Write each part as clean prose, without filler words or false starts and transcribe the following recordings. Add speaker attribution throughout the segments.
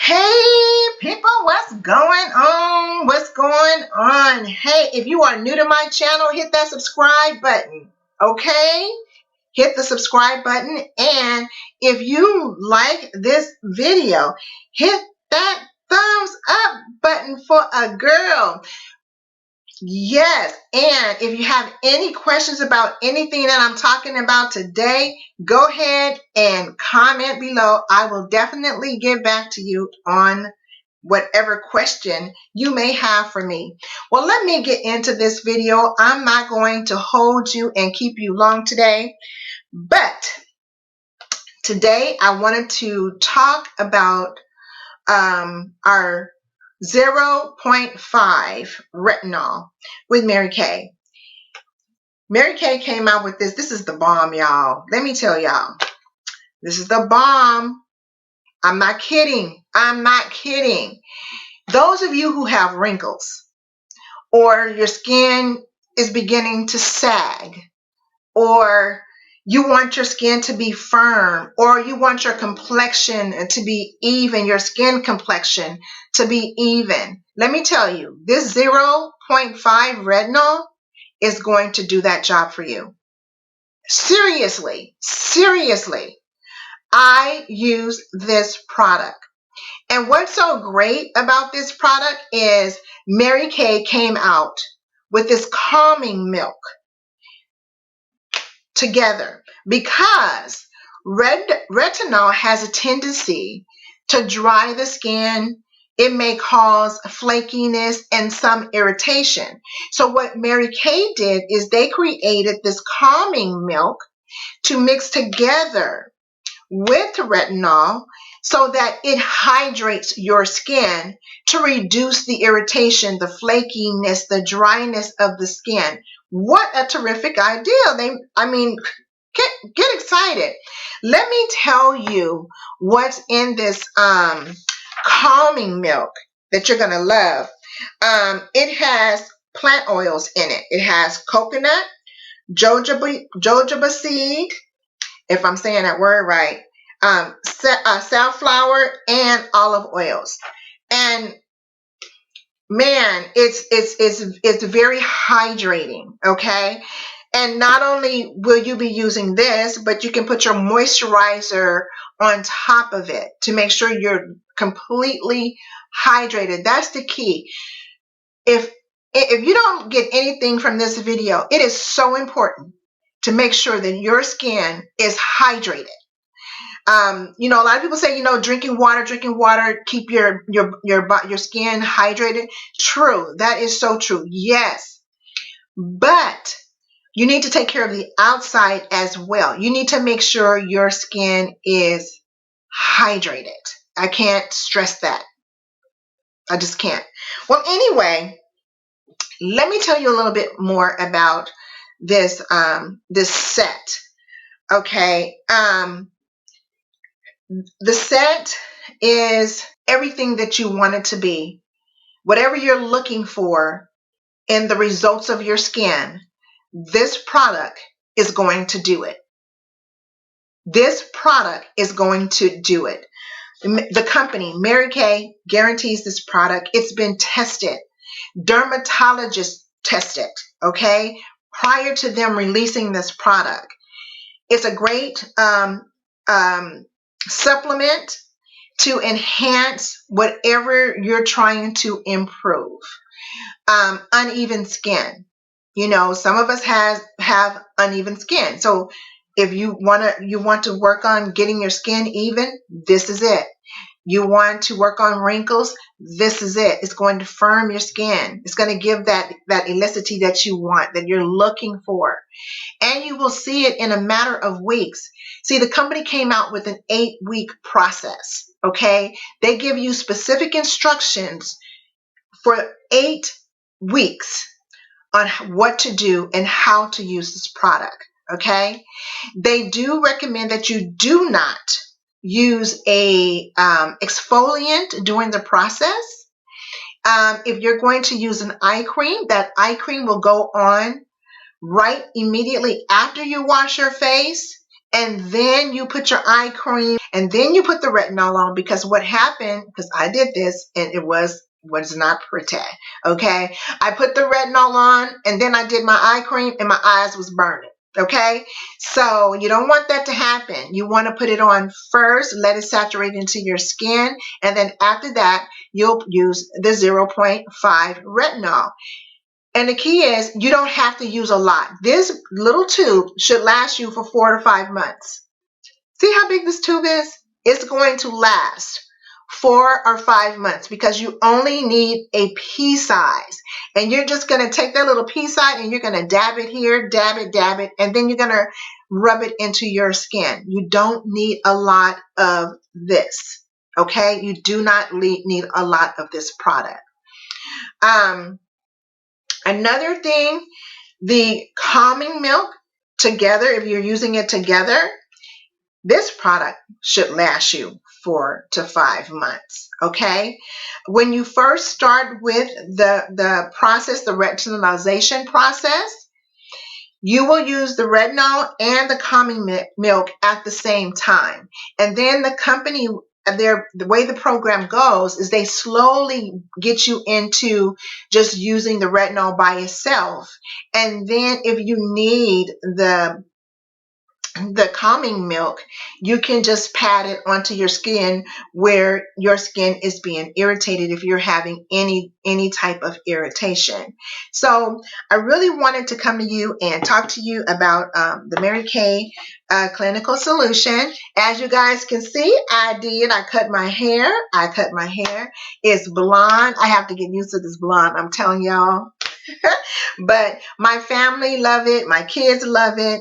Speaker 1: Hey people, what's going on? What's going on? Hey, if you are new to my channel, hit that subscribe button. Okay? Hit the subscribe button, and if you like this video, hit that thumbs up button for a girl. Yes, and if you have any questions about anything that I'm talking about today, go ahead and comment below. I will definitely get back to you on whatever question you may have for me. Well, let me get into this video. I'm not going to hold you and keep you long today, but today I wanted to talk about our zero point 0.5 retinol with Mary Kay. Mary Kay came out with this. This is the bomb, y'all. Let me tell y'all. This is the bomb. I'm not kidding. I'm not kidding. Those of you who have wrinkles, or your skin is beginning to sag, or you want your skin to be firm, or you want your complexion to be even, your skin complexion to be even. Let me tell you, this 0.5 retinol is going to do that job for you. Seriously, seriously, I use this product. And what's so great about this product is Mary Kay came out with this calming milk together, because retinol has a tendency to dry the skin. It may cause flakiness and some irritation. So what Mary Kay did is they created this calming milk to mix together with retinol so that it hydrates your skin to reduce the irritation, the flakiness, the dryness of the skin. What a terrific idea. Get excited. Let me tell you what's in this calming milk that you're going to love. It has plant oils in it. It has coconut, jojoba seed, if I'm saying that word right, safflower, and olive oils. And man, it's very hydrating, okay? And not only will you be using this, but you can put your moisturizer on top of it to make sure you're completely hydrated. That's the key. If you don't get anything from this video, it is so important to make sure that your skin is hydrated. A lot of people say, drinking water, keep your skin hydrated. True. That is so true. Yes. But you need to take care of the outside as well. You need to make sure your skin is hydrated. I can't stress that. I just can't. Well, anyway, let me tell you a little bit more about this set. Okay. The set is everything that you want it to be. Whatever you're looking for in the results of your skin, this product is going to do it. This product is going to do it. The company, Mary Kay, guarantees this product. It's been tested. Dermatologists test it, okay, prior to them releasing this product. It's a great supplement to enhance whatever you're trying to improve. Uneven skin. Some of us have uneven skin. So if you want to work on getting your skin even, this is it. You want to work on wrinkles, this is it. It's going to firm your skin. It's going to give that elasticity that you want, that you're looking for. And you will see it in a matter of weeks. See, the company came out with an 8-week process, okay? They give you specific instructions for 8 weeks on what to do and how to use this product, okay? They do recommend that you do not use a exfoliant during the process. If you're going to use an eye cream, that eye cream will go on right immediately after you wash your face. and then you put your eye cream, and then you put the retinol on, because what happened, because I did this and it was not pretty. Okay, I put the retinol on and then I did my eye cream and my eyes was burning. Okay, so you don't want that to happen. You want to put it on first, let it saturate into your skin, and then after that you'll use the 0.5 retinol. And the key is you don't have to use a lot. This little tube should last you for 4 to 5 months. See how big this tube is? It's going to last 4 or 5 months because you only need a pea size. And you're just going to take that little pea size and you're going to dab it here, dab it, and then you're going to rub it into your skin. You don't need a lot of this. Okay? You do not need a lot of this product. Another thing, the calming milk together, if you're using it together, this product should last you 4 to 5 months. Okay, when you first start with the process, the retinalization process, you will use the retinol and the calming milk at the same time. And then the company, the way the program goes is they slowly get you into just using the retinol by itself. And then if you need the calming milk, you can just pat it onto your skin where your skin is being irritated, if you're having any type of irritation. So I really wanted to come to you and talk to you about the Mary Kay Clinical Solution. As you guys can see, I cut my hair. It's blonde. I have to get used to this blonde, I'm telling y'all. But my family love it, my kids love it,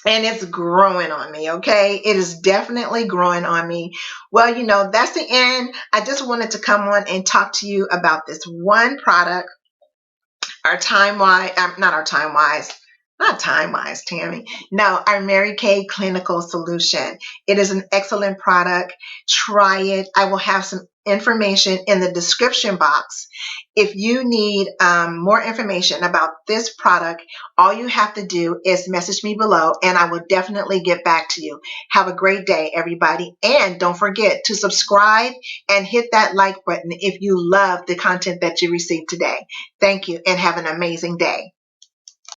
Speaker 1: and it's growing on me. Okay, it is definitely growing on me. Well, that's the end. I just wanted to come on and talk to you about this one product, Tammy. No, our Mary Kay Clinical Solution. It is an excellent product. Try it. I will have some information in the description box. If you need more information about this product, all you have to do is message me below and I will definitely get back to you. Have a great day, everybody. And don't forget to subscribe and hit that like button if you love the content that you received today. Thank you and have an amazing day.